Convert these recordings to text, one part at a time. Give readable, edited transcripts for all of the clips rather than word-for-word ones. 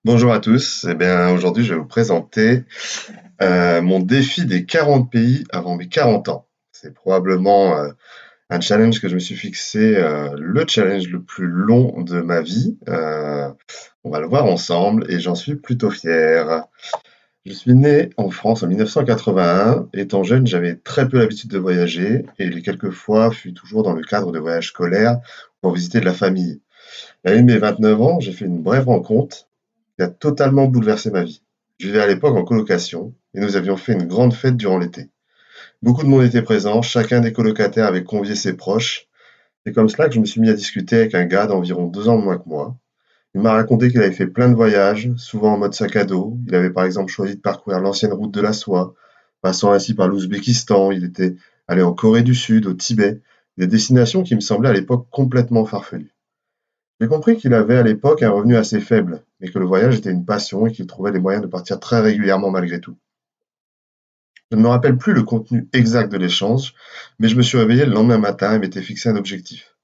Bonjour à tous. Aujourd'hui, je vais vous présenter mon défi des 40 pays avant mes 40 ans. C'est probablement un challenge que je me suis fixé, le challenge le plus long de ma vie. On va le voir ensemble et j'en suis plutôt fier. Je suis né en France en 1981. Étant jeune, j'avais très peu l'habitude de voyager et les quelques fois fut toujours dans le cadre de voyages scolaires pour visiter de la famille. À l'année de mes 29 ans, j'ai fait une brève rencontre qui a totalement bouleversé ma vie. Je vivais à l'époque en colocation et nous avions fait une grande fête durant l'été. Beaucoup de monde était présent, chacun des colocataires avait convié ses proches. C'est comme cela que je me suis mis à discuter avec un gars d'environ 2 ans de moins que moi. Il m'a raconté qu'il avait fait plein de voyages, souvent en mode sac à dos. Il avait par exemple choisi de parcourir l'ancienne route de la soie, passant ainsi par l'Ouzbékistan. Il était allé en Corée du Sud, au Tibet, des destinations qui me semblaient à l'époque complètement farfelues. J'ai compris qu'il avait à l'époque un revenu assez faible, mais que le voyage était une passion et qu'il trouvait les moyens de partir très régulièrement malgré tout. Je ne me rappelle plus le contenu exact de l'échange, mais je me suis réveillé le lendemain matin et m'étais fixé un objectif.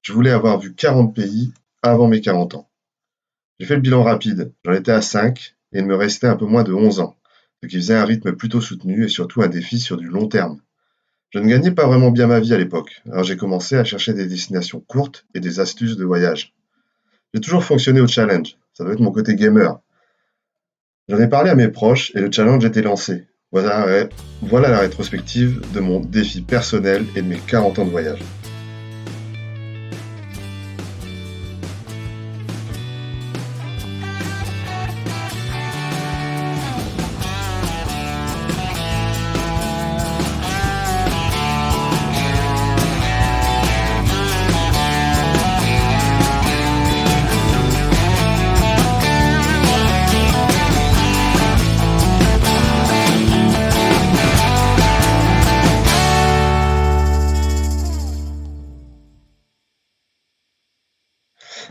Je voulais avoir vu 40 pays avant mes 40 ans. J'ai fait le bilan rapide, j'en étais à 5 et il me restait un peu moins de 11 ans, ce qui faisait un rythme plutôt soutenu et surtout un défi sur du long terme. Je ne gagnais pas vraiment bien ma vie à l'époque, alors j'ai commencé à chercher des destinations courtes et des astuces de voyage. J'ai toujours fonctionné au challenge, ça doit être mon côté gamer. J'en ai parlé à mes proches et le challenge était lancé. Voilà la rétrospective de mon défi personnel et de mes 40 ans de voyage.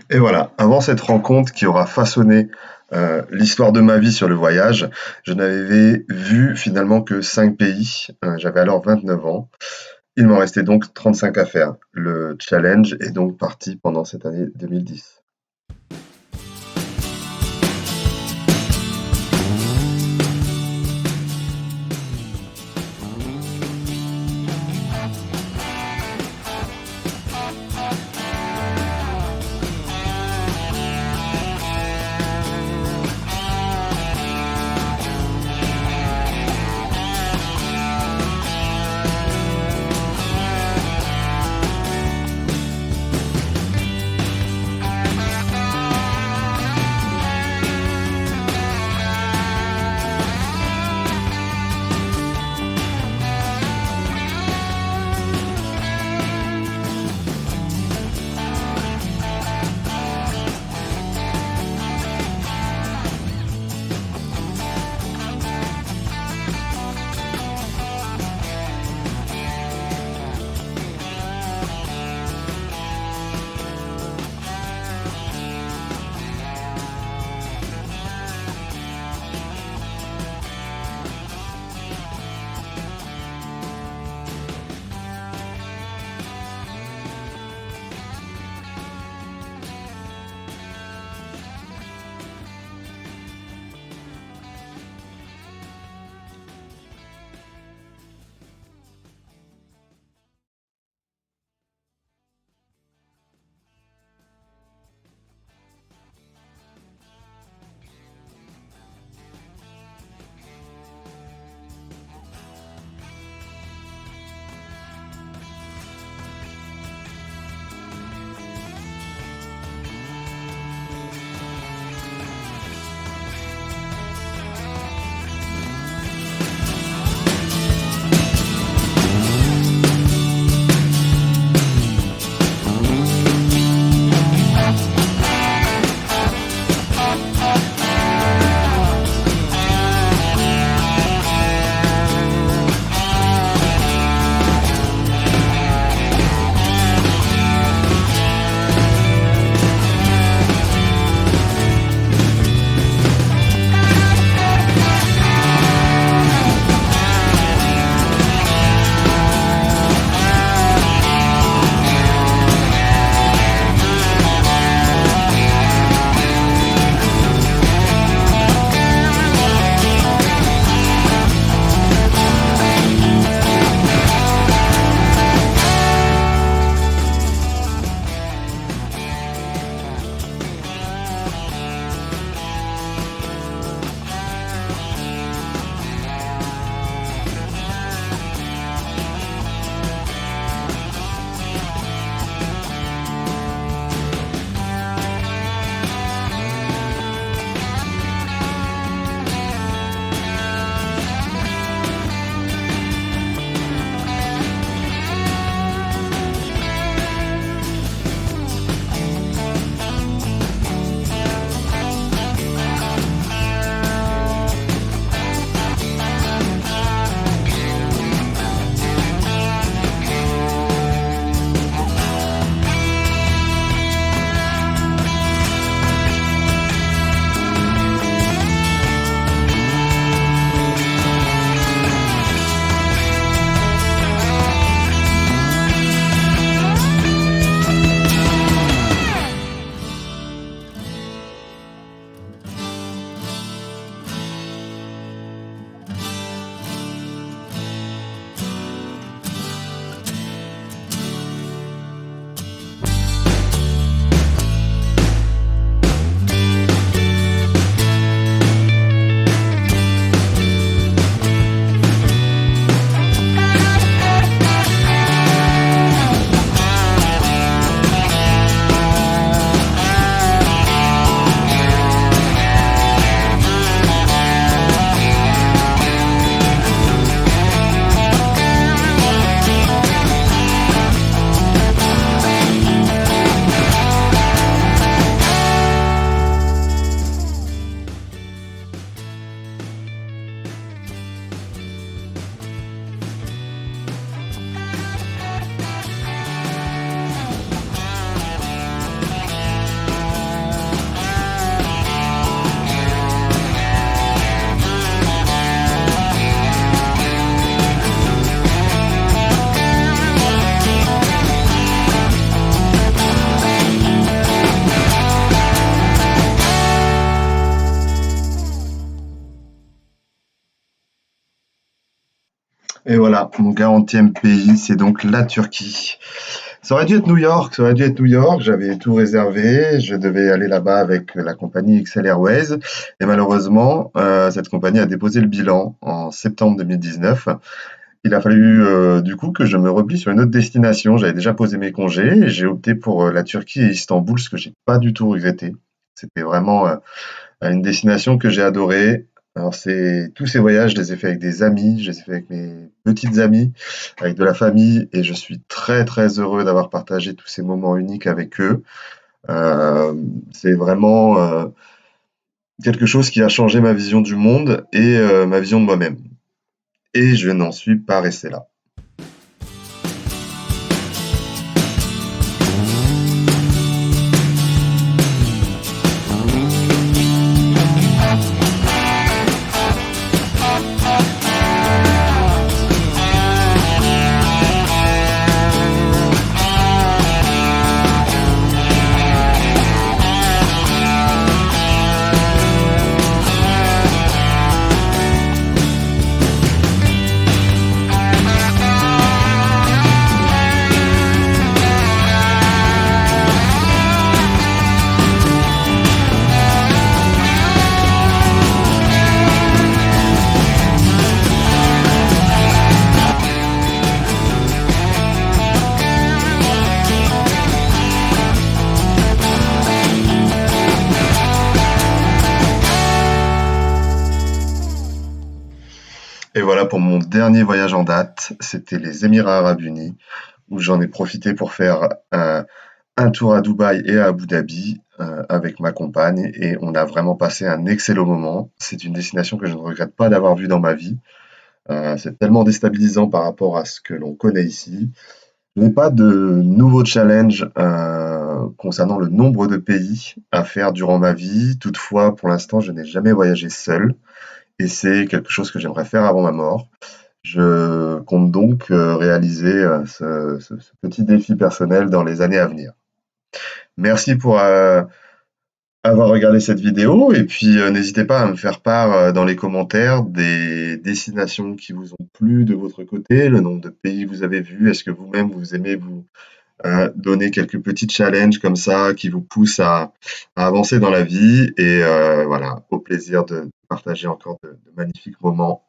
Et voilà, avant cette rencontre qui aura façonné l'histoire de ma vie sur le voyage, je n'avais vu finalement que 5 pays. J'avais alors 29 ans. Il m'en restait donc 35 à faire. Le challenge est donc parti pendant cette année 2010. Et voilà, mon 40e pays, c'est donc la Turquie. Ça aurait dû être New York, ça aurait dû être New York, j'avais tout réservé, je devais aller là-bas avec la compagnie XL Airways et malheureusement, cette compagnie a déposé le bilan en septembre 2019. Il a fallu, du coup que je me replie sur une autre destination. J'avais déjà posé mes congés et j'ai opté pour, la Turquie et Istanbul, ce que j'ai pas du tout regretté. C'était vraiment, une destination que j'ai adorée. Alors c'est tous ces voyages, je les ai faits avec des amis, je les ai faits avec mes petites amies, avec de la famille et je suis très, très heureux d'avoir partagé tous ces moments uniques avec eux. C'est vraiment, quelque chose qui a changé ma vision du monde et ma vision de moi-même et je n'en suis pas resté là. Et voilà pour mon dernier voyage en date, c'était les Émirats arabes unis, où j'en ai profité pour faire un tour à Dubaï et à Abu Dhabi avec ma compagne, et on a vraiment passé un excellent moment. C'est une destination que je ne regrette pas d'avoir vue dans ma vie. C'est tellement déstabilisant par rapport à ce que l'on connaît ici. Je n'ai pas de nouveaux challenges concernant le nombre de pays à faire durant ma vie. Toutefois, pour l'instant, je n'ai jamais voyagé seul et c'est quelque chose que j'aimerais faire avant ma mort. Je compte donc réaliser ce petit défi personnel dans les années à venir. Merci pour avoir regardé cette vidéo et puis n'hésitez pas à me faire part dans les commentaires des destinations qui vous ont plu de votre côté, le nombre de pays que vous avez vus, est-ce que vous-même vous aimez vous donner quelques petits challenges comme ça qui vous poussent à avancer dans la vie et voilà, au plaisir de partager encore de magnifiques moments